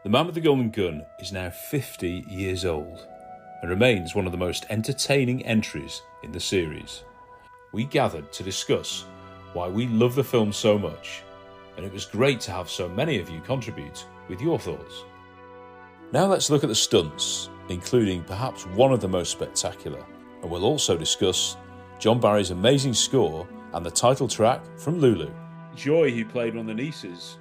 The Man with the Golden Gun is now 50 years old and remains one of the most entertaining entries in the series. We gathered to discuss why we love the film so much, and it was great to have so many of you contribute with your thoughts. Now let's look at the stunts, including perhaps one of the most spectacular, and we'll also discuss John Barry's amazing score and the title track from Lulu. Joy, who played one of the nieces,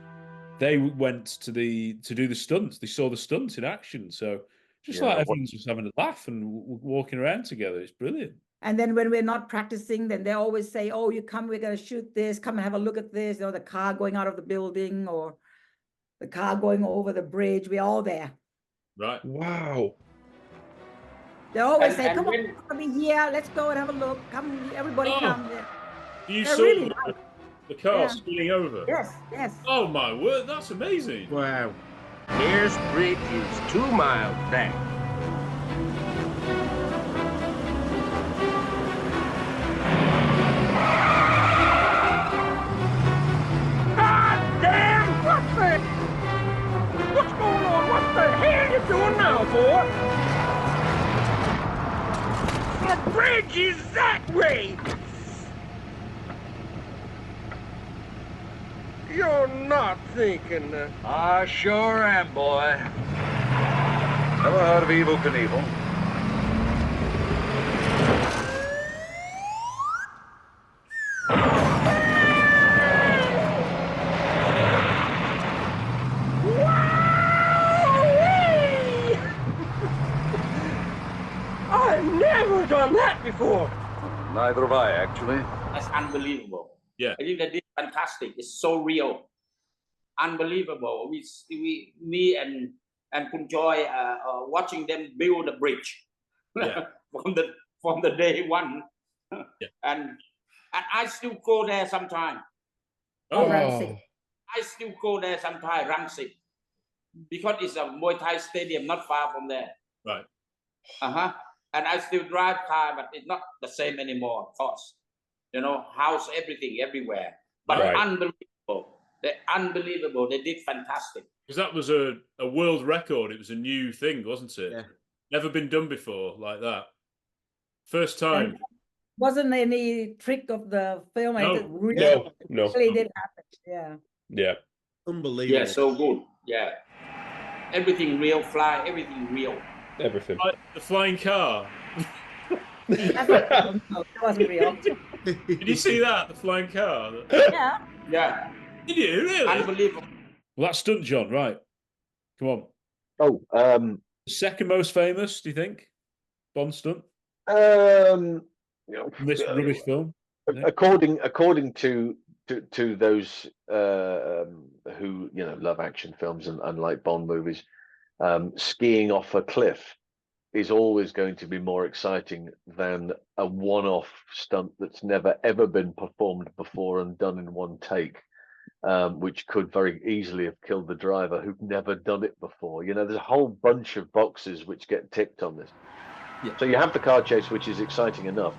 they went to do the stunts. They saw the stunts in action, so everyone's just having a laugh and walking around together. It's brilliant. And then when we're not practicing, then they always say, "Oh, you come, we're going to shoot this. Come and have a look at this." You know, the car going out of the building or the car going over the bridge. We're all there. Right. Wow. They always say, "Come on, come in here. Let's go and have a look. Come, everybody come." You saw really the car spinning over? Yes, yes. Oh, my word. That's amazing. Wow. Pierce Bridge is 2 miles back. God damn! What's going on? What the hell are you doing now, boy? The bridge is that way! You're not thinking that. I sure am, boy. Never heard of Evel Knievel. I've never done that before. Neither have I, actually. That's unbelievable. Yeah. I think that is fantastic. It's so real. Unbelievable. Me and Kun Joy watching them build the bridge from the day one. Yeah. And I still go there sometime. Oh, Ramsey. I still go there sometime, Ramsey. Because it's a Muay Thai stadium not far from there. Right. And I still drive car, but it's not the same anymore, of course. You know, house, everything, everywhere. But unbelievable. They're unbelievable. They did fantastic. Because that was a world record. It was a new thing, wasn't it? Yeah. Never been done before like that. First time. And wasn't any trick of the film. No. It really, No. really did happen. Yeah. Yeah. Unbelievable. Yeah, so good. Yeah. Everything real, fly, everything real. Everything. Like the flying car. That's not, no, it wasn't real. Did you see that? The flying car? Yeah. Yeah. Did you really? Unbelievable. Well, that's stunt, John. Right. Come on. Oh, Second most famous, do you think? Bond stunt? you know, From this rubbish film? according to those who love action films and like Bond movies, skiing off a cliff is always going to be more exciting than a one-off stunt that's never ever been performed before and done in one take, which could very easily have killed the driver who'd never done it before. You know, there's a whole bunch of boxes which get ticked on this. Yeah. So you have the car chase, which is exciting enough,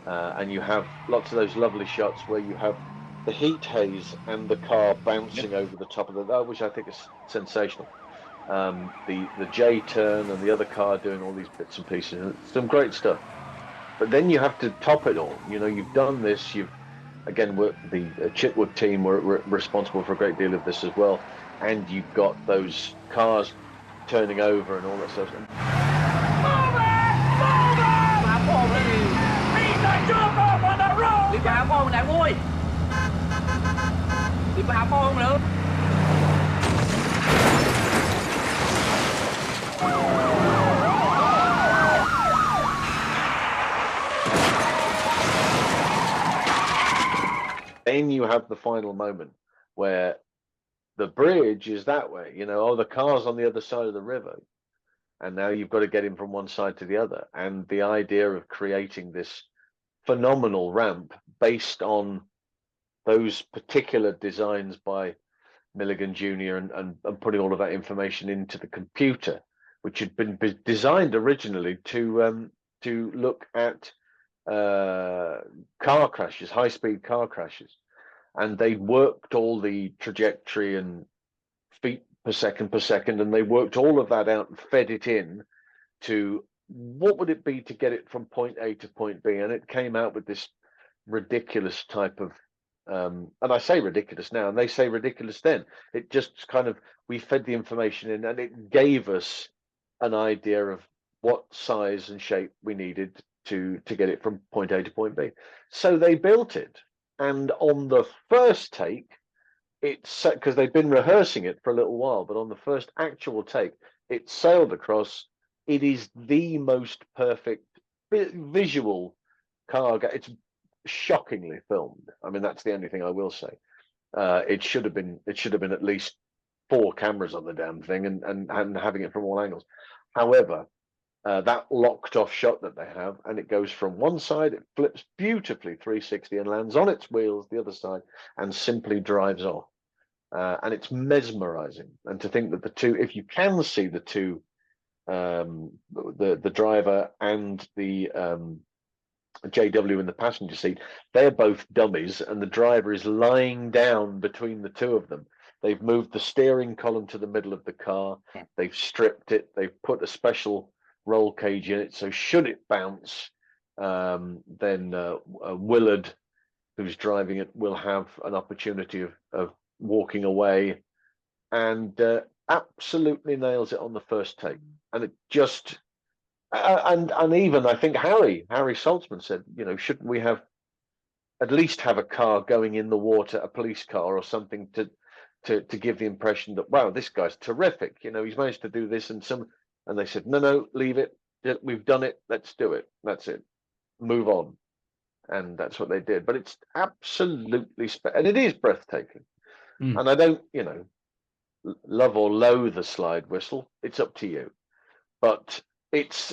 and you have lots of those lovely shots where you have the heat haze and the car bouncing over the top of which I think is sensational. The J turn and the other car doing all these bits and pieces, some great stuff. But then you have to top it all. You know, you've done this. The Chitwood team were responsible for a great deal of this as well, and you've got those cars turning over and all that stuff. Then you have the final moment where the bridge is that way, the car's on the other side of the river, and now you've got to get him from one side to the other. And the idea of creating this phenomenal ramp based on those particular designs by Milligan Jr. and putting all of that information into the computer, which had been designed originally to look at car crashes, high-speed car crashes, and they worked all the trajectory and per second, and they worked all of that out and fed it in to what would it be to get it from point A to point B, and it came out with this ridiculous type of and I say ridiculous now and they say ridiculous then. It just kind of, we fed the information in and it gave us an idea of what size and shape we needed to get it from point A to point B. So they built it, and on the first take, it's because they've been rehearsing it for a little while, but on the first actual take, it sailed across. It is the most perfect visual car. It's shockingly filmed. I mean, that's the only thing I will say. It should have been at least 4 cameras on the damn thing and having it from all angles. However, that locked off shot that they have, and it goes from one side, it flips beautifully 360 and lands on its wheels the other side and simply drives off. And it's mesmerizing. And to think that the two, if you can see the two, the driver and the JW in the passenger seat, they're both dummies, and the driver is lying down between the two of them. They've moved the steering column to the middle of the car. They've stripped it. They've put a special roll cage in it, so should it bounce, then Willard, who's driving it, will have an opportunity of walking away, and absolutely nails it on the first take. And it just and even I think Harry Saltzman said, you know, shouldn't we have at least have a car going in the water, a police car or something to give the impression that, wow, this guy's terrific, you know, he's managed to do this. And they said, no, leave it, we've done it, let's do it, that's it, move on. And that's what they did. But it's absolutely and it is breathtaking. And I don't, you know, love or loathe the slide whistle, it's up to you, but it's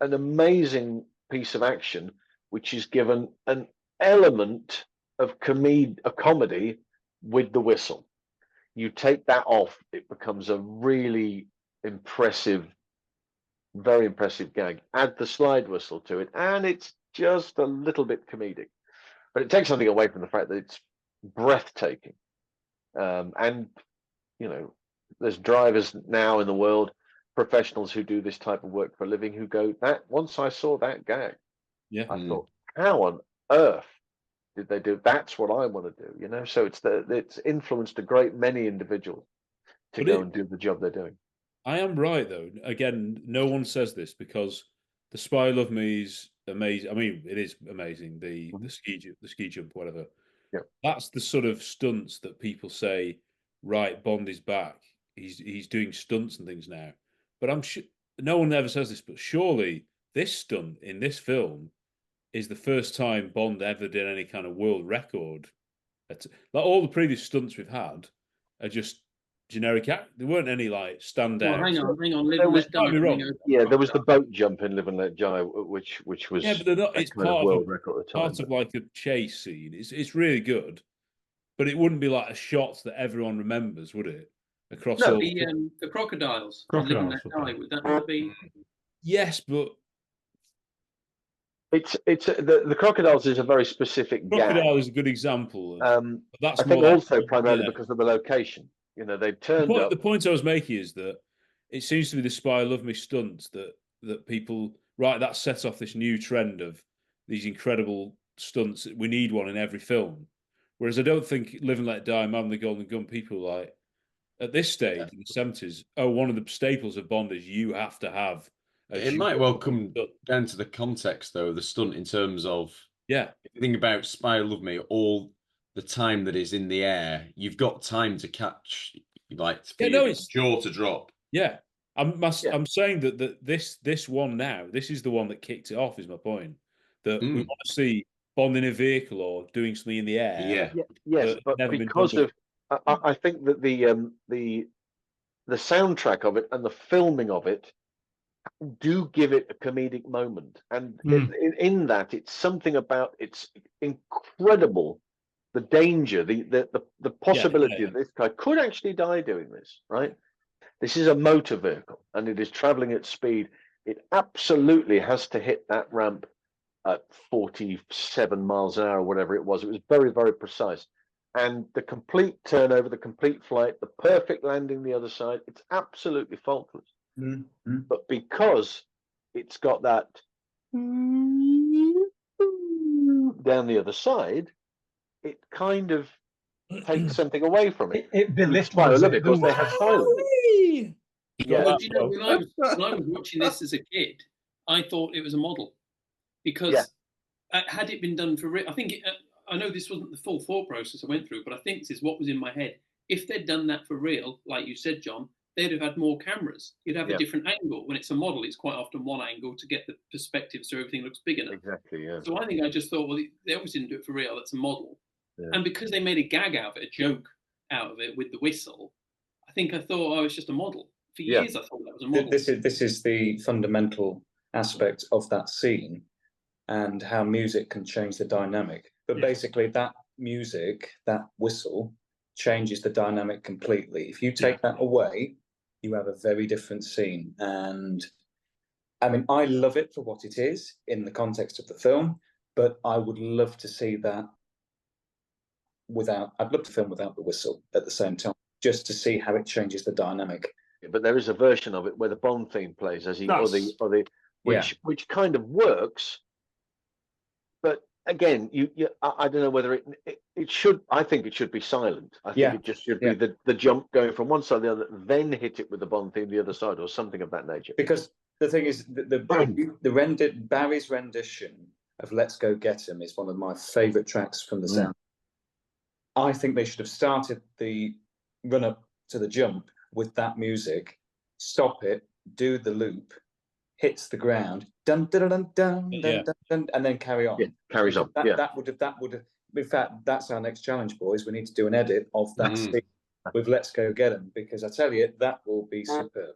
an amazing piece of action which is given an element of comedy with the whistle. You take that off, it becomes a really impressive, very impressive gag. Add the slide whistle to it, and it's just a little bit comedic, but it takes something away from the fact that it's breathtaking. And you know, there's drivers now in the world, professionals who do this type of work for a living, who go, that once I saw that gag, I thought, how on earth did they do? That's what I want to do, you know. So it's influenced a great many individuals to go and do the job they're doing. I am right though. Again, no one says this because the Spy Love Me is amazing. I mean, it is amazing. The ski jump, whatever. Yeah, that's the sort of stunts that people say, right, Bond is back. He's doing stunts and things now. But I'm sure no one ever says this, but surely this stunt in this film is the first time Bond ever did any kind of world record. Like all the previous stunts we've had are just generic. There weren't any like standout. Well, hang on. Live and Let Die. There was the boat jump in Live and Let Die, which was but they're not. It's part of world record at the time. Part of like a chase scene. It's really good, but it wouldn't be like a shot that everyone remembers, would it? Across all the crocodiles. Live and Let Die. Would that not be? Yes, but it's the crocodiles is a very specific crocodile is a good example. But that's I think also primarily because of the location. You know, they turned up. The point I was making is that it seems to be the Spy Love Me stunts that people that sets off this new trend of these incredible stunts. We need one in every film. Whereas I don't think Live and Let Die, Man with the Golden Gun, people like at this stage in the 70s, one of the staples of Bond is you have to have. It might well come down to the context, though, the stunt in terms of, if you think about Spy Love Me, all the time that is in the air, you've got time to catch, it's jaw to drop. Yeah, I'm saying that this one now, this is the one that kicked it off. Is my point that we want to see Bond in a vehicle or doing something in the air. Yes, but because of, I think that the soundtrack of it and the filming of it do give it a comedic moment, and in that it's something about it's incredible, the danger, the possibility that this guy could actually die doing this, right? This is a motor vehicle and it is traveling at speed. It absolutely has to hit that ramp at 47 miles an hour, whatever it was. It was very, very precise. and the complete turnover, the complete flight, the perfect landing the other side, it's absolutely faultless. Mm-hmm. But because it's got that down the other side, it kind of takes something away from it. It belittles Spy, it. because they have silence. Yeah. Well, do you know, when I was watching this as a kid, I thought it was a model because had it been done for real, I think I know this wasn't the full thought process I went through, but I think this is what was in my head. If they'd done that for real, like you said, John, they'd have had more cameras. You'd have a different angle. When it's a model, it's quite often one angle to get the perspective so everything looks big enough. Exactly, yeah. So I think I just thought, well, they obviously didn't do it for real. That's a model. Yeah. And because they made a gag out of it, a joke out of it with the whistle, I think I thought, it's just a model. For years, I thought that was a model. This is the fundamental aspect of that scene and how music can change the dynamic. But basically, that music, that whistle, changes the dynamic completely. If you take that away, you have a very different scene. And I mean, I love it for what it is in the context of the film, but I would love to see that I'd love to film without the whistle at the same time, just to see how it changes the dynamic. But there is a version of it where the Bond theme plays which kind of works. But again, I don't know whether it should. I think it should be silent. I think it just should be the jump going from one side to the other, then hit it with the Bond theme the other side, or something of that nature. Because the thing is, Barry's rendition of "Let's Go Get 'Em" is one of my favourite tracks from the sound. I think they should have started the run up to the jump with that music, stop it, do the loop, hits the ground, dun dun dun dun dun dun, dun, and then carry on. Carries on. That would have. In fact, that's our next challenge, boys. We need to do an edit of that scene with "Let's Go Get 'Em," because I tell you, that will be superb.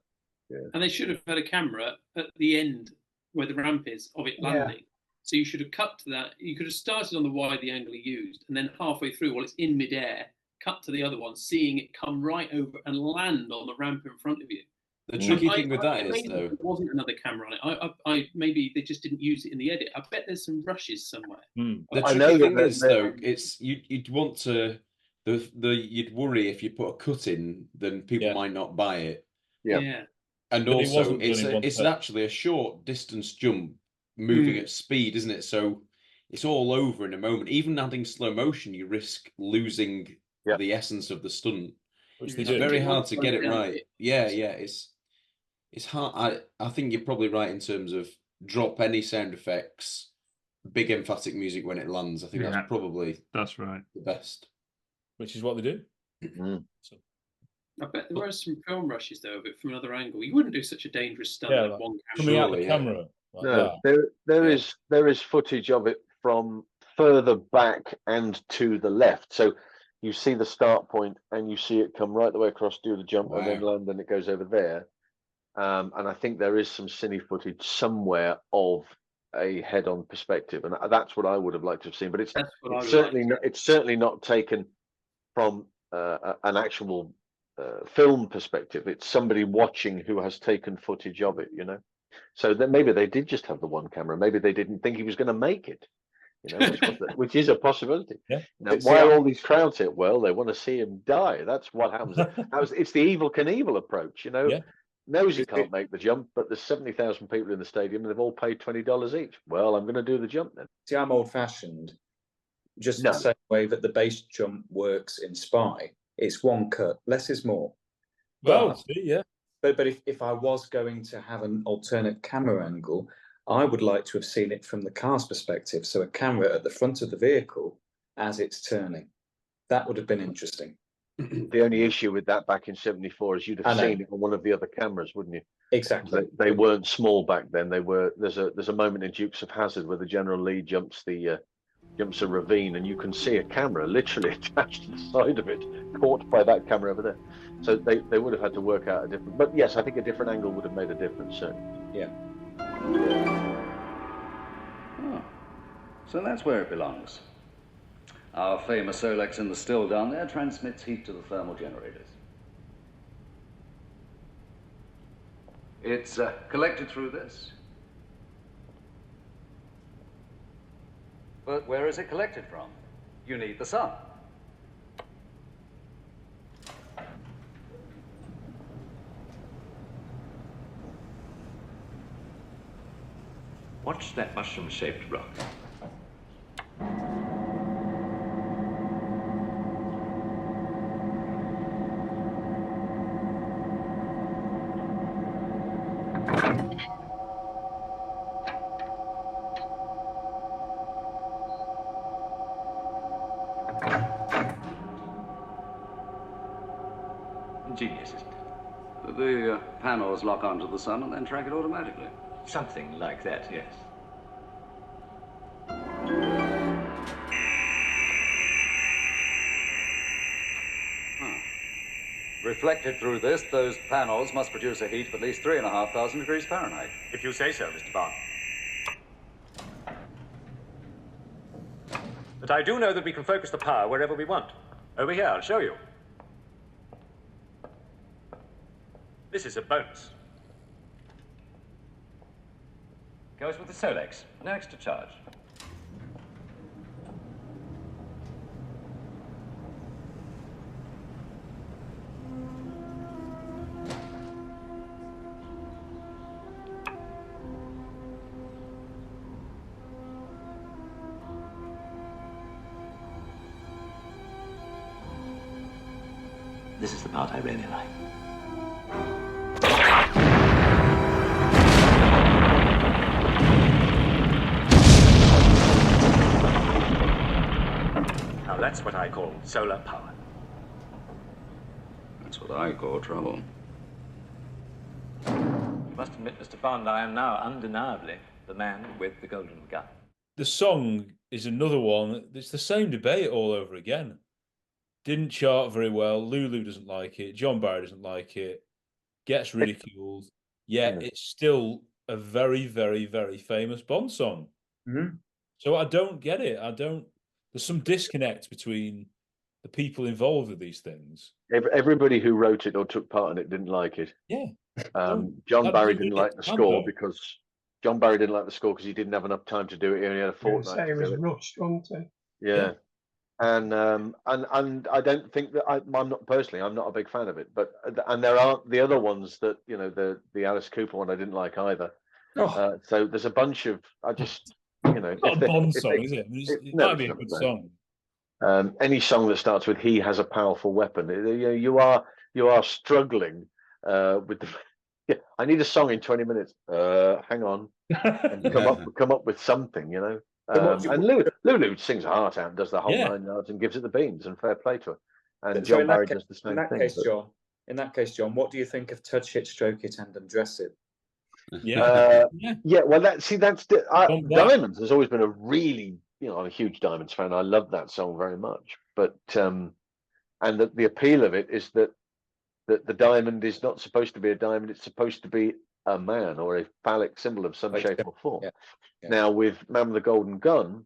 Yeah. And they should have had a camera at the end where the ramp is of it landing. So you should have cut to that. You could have started on the wide, the angle you used, and then halfway through, while it's in midair, cut to the other one, seeing it come right over and land on the ramp in front of you. The tricky thing with that is, though, there wasn't another camera on it. Maybe they just didn't use it in the edit. I bet there's some rushes somewhere. The tricky thing is, though, it's you'd want to you'd worry if you put a cut in, then people might not buy it. Yeah. And but also, it's actually a short distance jump moving at speed, isn't it? So it's all over in a moment. Even adding slow motion, you risk losing the essence of the stunt. Which it's very hard to get it right. It's hard. I think you're probably right in terms of drop any sound effects, big emphatic music when it lands. I think that's probably right, the best. Which is what they do. So. I bet there were some film rushes though, but from another angle. You wouldn't do such a dangerous stunt with one camera. Coming out the camera. No, there is footage of it from further back and to the left. So you see the start point and you see it come right the way across, do the jump, and then land, and it goes over there. And I think there is some cine footage somewhere of a head-on perspective, and that's what I would have liked to have seen. But it's certainly not taken from an actual film perspective. It's somebody watching who has taken footage of it, So then maybe they did just have the one camera. Maybe they didn't think he was going to make it, which is a possibility. Why are all these crowds here? Well, they want to see him die. That's what happens. It's the Evel Knievel approach, Knows he can't make the jump, but there's 70,000 people in the stadium and they've all paid $20 each. Well, I'm going to do the jump then. See, I'm old-fashioned. Just the same way that the base jump works in Spy. It's one cut. Less is more. But if I was going to have an alternate camera angle, I would like to have seen it from the car's perspective. So a camera at the front of the vehicle as it's turning. That would have been interesting. The only issue with that back in 74 is you'd have seen it on one of the other cameras, wouldn't you? Exactly. They weren't small back then. They were. There's a moment in Dukes of Hazzard where the General Lee jumps a ravine, and you can see a camera literally attached to the side of it, caught by that camera over there. So they would have had to work out a different. But yes, I think a different angle would have made a difference. Certainly. Yeah. Oh, so that's where it belongs. Our famous Solex in the still down there transmits heat to the thermal generators. It's collected through this. But where is it collected from? You need the sun. Watch that mushroom-shaped rock. Ingenious, isn't it? The panels lock onto the sun and then track it automatically. Something like that, yes. Reflected through this, those panels must produce a heat of at least 3,500 degrees Fahrenheit. If you say so, Mr. Bond. But I do know that we can focus the power wherever we want. Over here, I'll show you. This is a bonus. Goes with the Solex. No extra charge. This is the part I really like. Now that's what I call solar power. That's what I call trouble. You must admit, Mr. Bond, I am now undeniably the man with the golden gun. The song is another one. It's the same debate all over again. Didn't chart very well. Lulu doesn't like it. John Barry doesn't like it. Gets ridiculed. Yet it's still a very, very, very famous Bond song. Mm-hmm. So I don't get it. There's some disconnect between the people involved with these things. Everybody who wrote it or took part in it didn't like it. Yeah. John Barry didn't like the score because he didn't have enough time to do it. He only had a fortnight to do it. Rushed, wasn't it? Yeah. And I don't think that I'm not personally. I'm not a big fan of it. But there aren't the other ones that the Alice Cooper one I didn't like either. So there's a bunch of It's not a Bond song, is it? It might be a good song. Any song that starts with "He has a powerful weapon," you are struggling with the. Yeah, I need a song in 20 minutes. Hang on, and come up with something, and Lulu sings her heart out and does the whole 9 yards and gives it the beans, and fair play to her. And John Barry does the same thing. In that case, John, what do you think of Touch It, Stroke It, and Undress It? Well, Diamonds has always been a really, I'm a huge Diamonds fan. I love that song very much. But and the appeal of it is that the diamond is not supposed to be a diamond; it's supposed to be a man or a phallic symbol of some shape or form. Yeah. Now, with Man with the Golden Gun,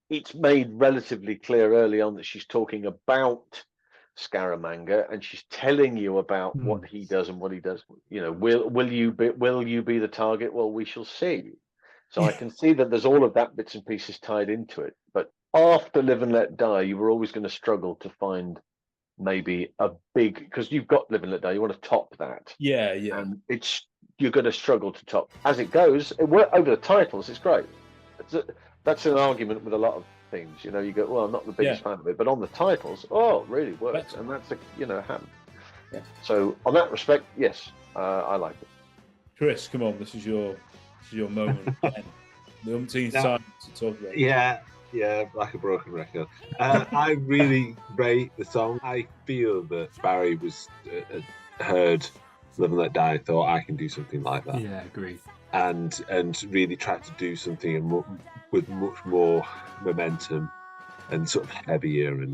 it's made relatively clear early on that she's talking about Scaramanga, and she's telling you about what he does and what he does. Will you be the target? Well, we shall see. So I can see that there's all of that bits and pieces tied into it. But after Live and Let Die, you were always going to struggle to find maybe a big, because you've got Live and Let Die, you want to top that. Yeah. And you're going to struggle to top. As it goes, over the titles, it's great. That's an argument with a lot of things. You go, well, I'm not the biggest fan of it, but on the titles, it really works. And that's happened. Yeah. So on that respect, yes, I like it. Chris, come on, this is your moment. The umpteenth time to talk about it. Yeah, like a broken record. I really rate the song. I feel that Barry was heard Live and Let Die, thought I can do something like that. Yeah, agree. And really tried to do something with much more momentum and sort of heavier,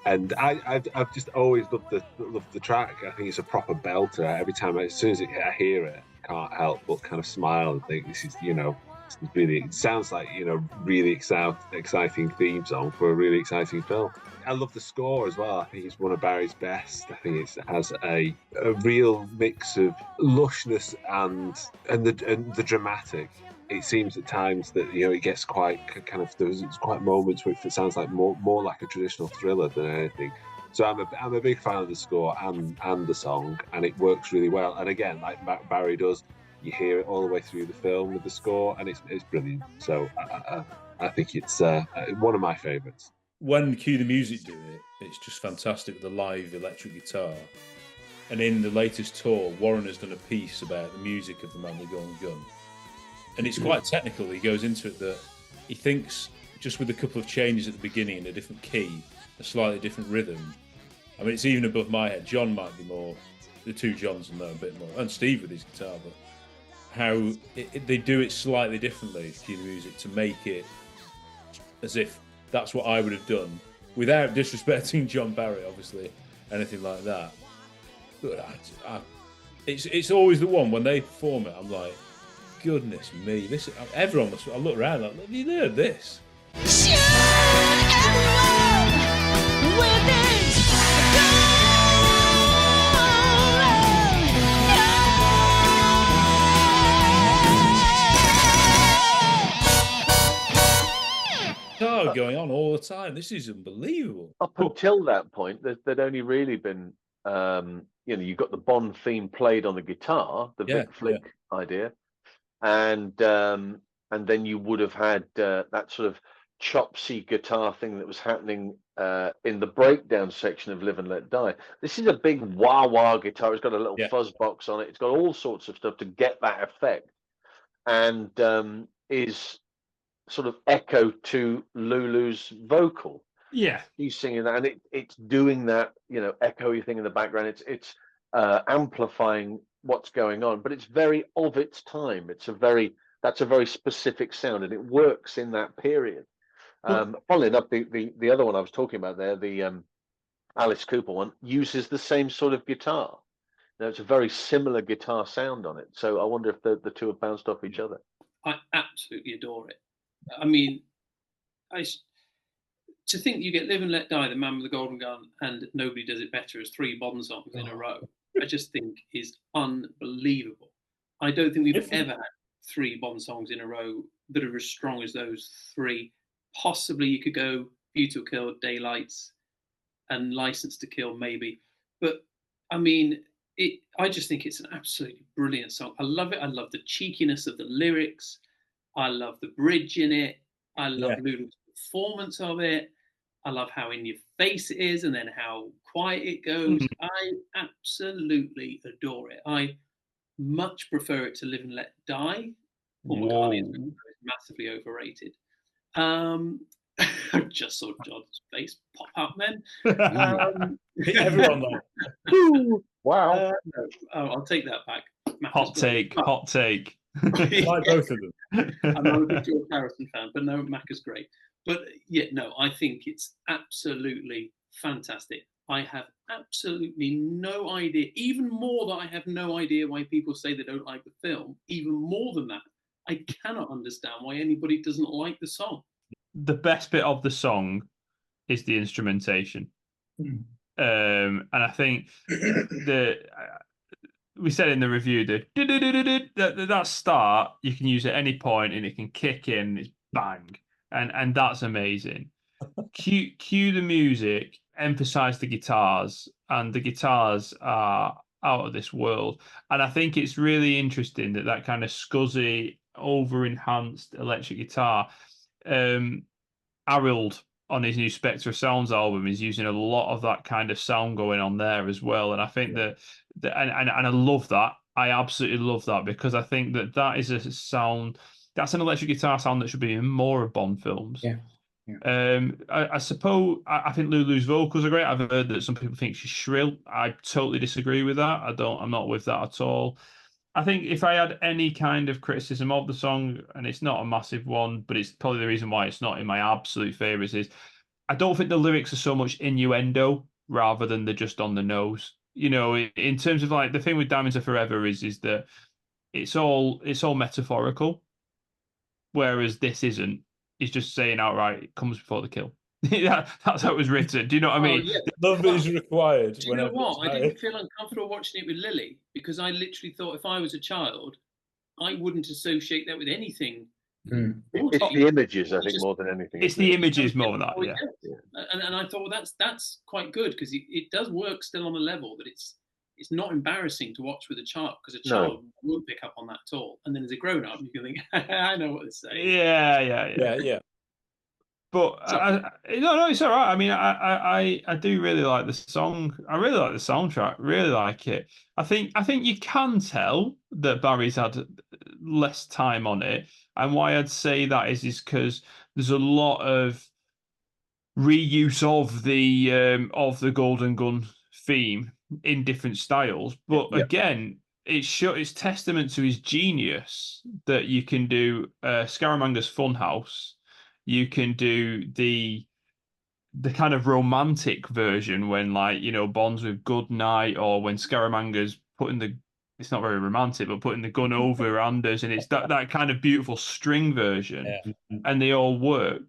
and I've just always loved the track. I think it's a proper belter. Every time, as soon as I hear it, I can't help but kind of smile and think this is really, it sounds like really exciting theme song for a really exciting film. I love the score as well. I think it's one of Barry's best. I think it has a real mix of lushness and the dramatic. It seems at times that it gets quite kind of, there's quite moments where it sounds like more like a traditional thriller than anything. So I'm a big fan of the score and the song, and it works really well. And again, like Barry does, You hear it all the way through the film with the score, and it's brilliant. So I think it's one of my favourites. When Cue the Music do it, it's just fantastic with the live electric guitar. And in the latest tour, Warren has done a piece about the music of The Man with the Golden Gun. And it's quite technical. He goes into it that he thinks just with a couple of changes at the beginning in a different key, a slightly different rhythm. I mean, it's even above my head. John might be more, the two Johns will know a bit more, and Steve with his guitar, but how they do it slightly differently, Cue the Music, to make it as if that's what I would have done, without disrespecting John Barrett, obviously, anything like that. But it's always the one when they perform it. I'm like, goodness me! This everyone must. I look around like, have you heard this? Going on all the time. This is unbelievable. Up until that point, there'd only really been, you've got the Bond theme played on the guitar, the Vic Flick idea, and then you would have had that sort of chopsy guitar thing that was happening in the breakdown section of Live and Let Die. This is a big wah-wah guitar. It's got a little fuzz box on it. It's got all sorts of stuff to get that effect, and is sort of echo to Lulu's vocal. Yeah, she's singing that, and it's doing that, echoey thing in the background. It's amplifying what's going on, but it's very of its time. That's a very specific sound, and it works in that period. Funnily enough, the other one I was talking about there, the Alice Cooper one, uses the same sort of guitar. It's a very similar guitar sound on it. So I wonder if the two have bounced off each other. I absolutely adore it. I mean, to think you get Live and Let Die, The Man with the Golden Gun, and Nobody Does It Better as 3 Bond songs in a row, I just think is unbelievable. I don't think we've ever had 3 Bond songs in a row that are as strong as those 3. Possibly you could go View to a Kill, Daylights, and License to Kill, maybe. But, I mean, I just think it's an absolutely brilliant song. I love it. I love the cheekiness of the lyrics. I love the bridge in it. I love Lulu's performance of it. I love how in your face it is and then how quiet it goes. I absolutely adore it. I much prefer it to Live and Let Die. Paul McCartney is massively overrated. I just saw John's face pop up then. Everyone like, wow. I'll take that back. Hot take. Like both of them. I'm a big George Harrison fan, but no, Mac is great. But I think it's absolutely fantastic. I have absolutely no idea, even more that I have no idea why people say they don't like the film, even more than that, I cannot understand why anybody doesn't like the song. The best bit of the song is the instrumentation. And I think we said in the review that start you can use at any point and it can kick in, it's bang, and that's amazing. Cue the music, emphasize the guitars, and the guitars are out of this world. And I think it's really interesting that kind of scuzzy, over enhanced electric guitar. Harold on his new Spectre of Sounds album is using a lot of that kind of sound going on there as well, and I think that and I love that. I absolutely love that, because I think that is a sound, that's an electric guitar sound that should be in more of Bond films. I suppose I think Lulu's vocals are great. I've heard that some people think she's shrill. I totally disagree with that. I'm not with that at all. I think if I had any kind of criticism of the song, and it's not a massive one, but it's probably the reason why it's not in my absolute favourites, is I don't think the lyrics are so much innuendo rather than they're just on the nose. In terms of like the thing with Diamonds Are Forever is that it's all metaphorical, whereas this isn't. It's just saying outright it comes before the kill. That's how it was written. Do you know what I mean? Yeah. Love is required. Do you know what? I didn't feel uncomfortable watching it with Lily, because I literally thought if I was a child, I wouldn't associate that with anything. It's the images, I think, more than anything. It's the images more than that, yeah. And I thought, well, that's quite good, because it does work still on a level that it's not embarrassing to watch with a child, because a child won't pick up on that at all. And then as a grown up, you can think, I know what they're saying. Yeah. But no, it's all right. I mean, I do really like the song. I really like the soundtrack. Really like it. I think you can tell that Barry's had less time on it, and why I'd say that is because there's a lot of reuse of the Golden Gun theme in different styles. But again, it's testament to his genius that you can do Scaramanga's Funhouse. You can do the kind of romantic version when, like, you know, Bond's with Goodnight, or when Scaramanga's putting it's not very romantic, but putting the gun over Anders, and it's that kind of beautiful string version, and they all work.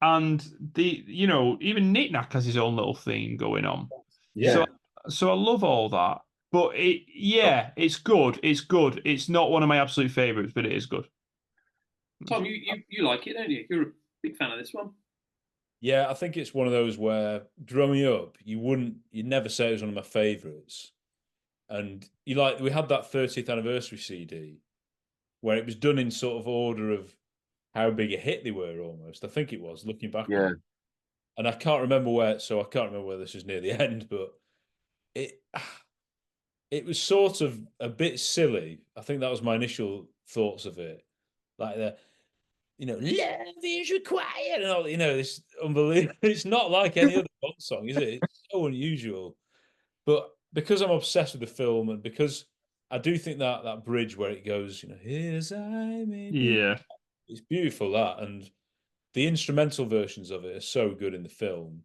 And even Knick Knack has his own little theme going on. Yeah. So I love all that. But it's good. It's good. It's not one of my absolute favourites, but it is good. Tom, you like it, don't you? You're a big fan of this one. Yeah, I think it's one of those where, growing up, you'd never say it was one of my favourites. And we had that 30th anniversary CD where it was done in sort of order of how big a hit they were, almost. I think it was, looking back. Yeah. And I can't remember where this was near the end, but it was sort of a bit silly. I think that was my initial thoughts of it. Like love is required, and all, this unbelievable. It's not like any other Bond song, is it? It's so unusual. But because I'm obsessed with the film, and because I do think that bridge where it goes, here's I may be, it's beautiful, that, and the instrumental versions of it are so good in the film.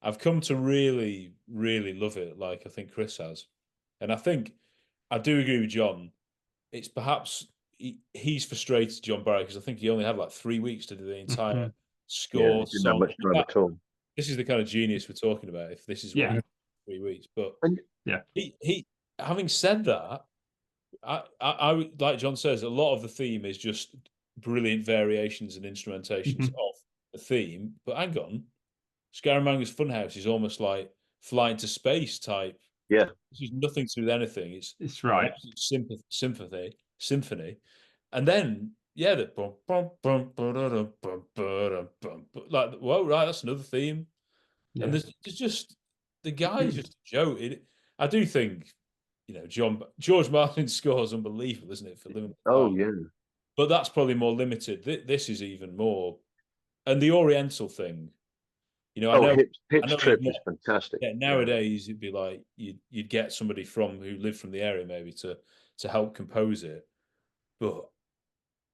I've come to really, really love it, like I think Chris has. And I think I do agree with John. It's perhaps he's frustrated, John Barry, because I think he only had like 3 weeks to do the entire score. Didn't have much time at all. This is the kind of genius we're talking about, if this is what 3 weeks. But he having said that, I like John says, a lot of the theme is just brilliant variations and instrumentations of the theme. But hang on, Scaramanga's Funhouse is almost like flying to space type. Yeah, this is nothing to do with anything. It's right. Symphony, and then the bum, bum, bum, like, whoa, right, that's another theme. Yeah. And there's just the guy's just a joke. I do think, George Martin's score is unbelievable, isn't it? For Limited Park. Yeah. But that's probably more limited. This is even more, and the Oriental thing. I know Hip's Trip is fantastic. Yeah, nowadays it'd be like you'd get somebody who lived from the area maybe to help compose it, but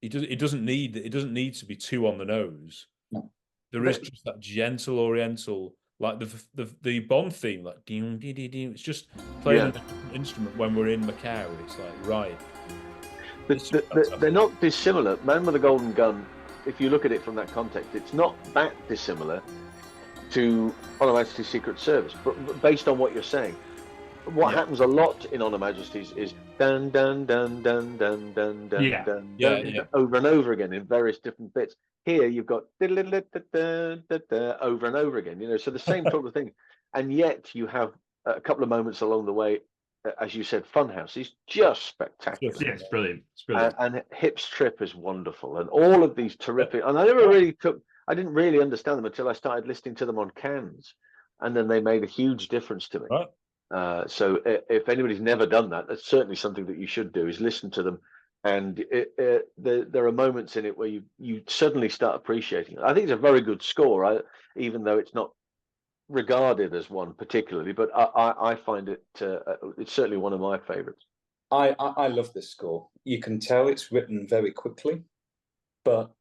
it doesn't need to be too on the nose. No. There is just that gentle Oriental, like the Bond theme, like it's just playing an instrument when we're in Macau. It's like, right. They're not dissimilar. Man with the Golden Gun, if you look at it from that context, it's not that dissimilar to On Her Majesty's Secret Service, but based on what you're saying, what happens a lot in On Her Majesty's is dun dun dun dun dun dun dun dun over and over again in various different bits. Here you've got over and over again, so the same sort of thing, and yet you have a couple of moments along the way, as you said, Funhouse is just spectacular. Yeah, it's brilliant. It's brilliant. And Hip's Trip is wonderful, and all of these terrific. And I didn't really understand them until I started listening to them on cans, and then they made a huge difference to me. Right. So if anybody's never done that, that's certainly something that you should do, is listen to them. And there are moments in it where you suddenly start appreciating it. I think it's a very good score, even though it's not regarded as one particularly, but I find it it's certainly one of my favorites. I love this score. You can tell it's written very quickly, but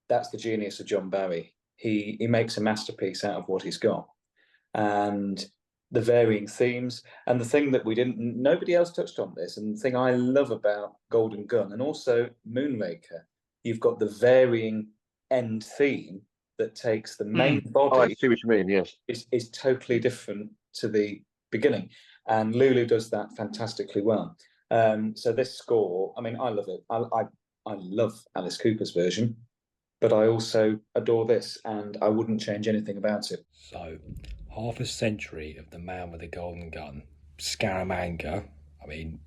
that's the genius of John Barry. He makes a masterpiece out of what he's got, and the varying themes. And the thing that nobody else touched on this, and the thing I love about Golden Gun and also Moonraker, you've got the varying end theme that takes the main body. Oh, I see what you mean. Yes, is totally different to the beginning, and Lulu does that fantastically well. So this score, I mean, I love it. I love Alice Cooper's version, but I also adore this, and I wouldn't change anything about it. So, half a century of the Man with the Golden Gun, Scaramanga. I mean,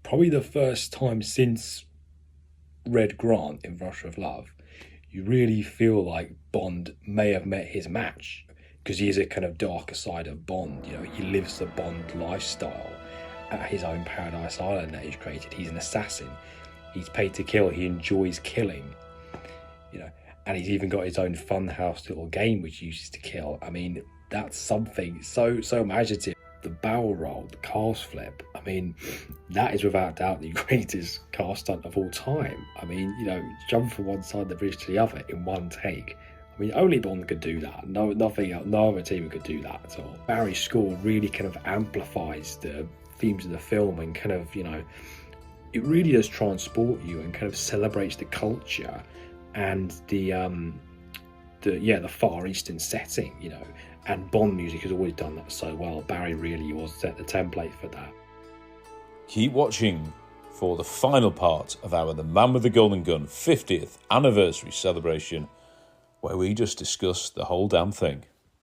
probably the first time since Red Grant in Russia of Love, you really feel like Bond may have met his match, because he is a kind of darker side of Bond. You know, he lives the Bond lifestyle at his own Paradise Island that he's created. He's an assassin. He's paid to kill. He enjoys killing. You know, and he's even got his own funhouse little game which he uses to kill. I mean, that's something so imaginative. The barrel roll, the cast flip, I mean, that is without doubt the greatest car stunt of all time. I mean, you know, jump from one side of the bridge to the other in one take. I mean, only Bond could do that. Nothing else, no other team could do that at all. Barry's score really kind of amplifies the themes of the film, and kind of, you know, it really does transport you and kind of celebrates the culture and the Far Eastern setting, you know. And Bond music has always done that so well. Barry really was set the template for that. Keep watching for the final part of our The Man with the Golden Gun 50th anniversary celebration, where we just discuss the whole damn thing.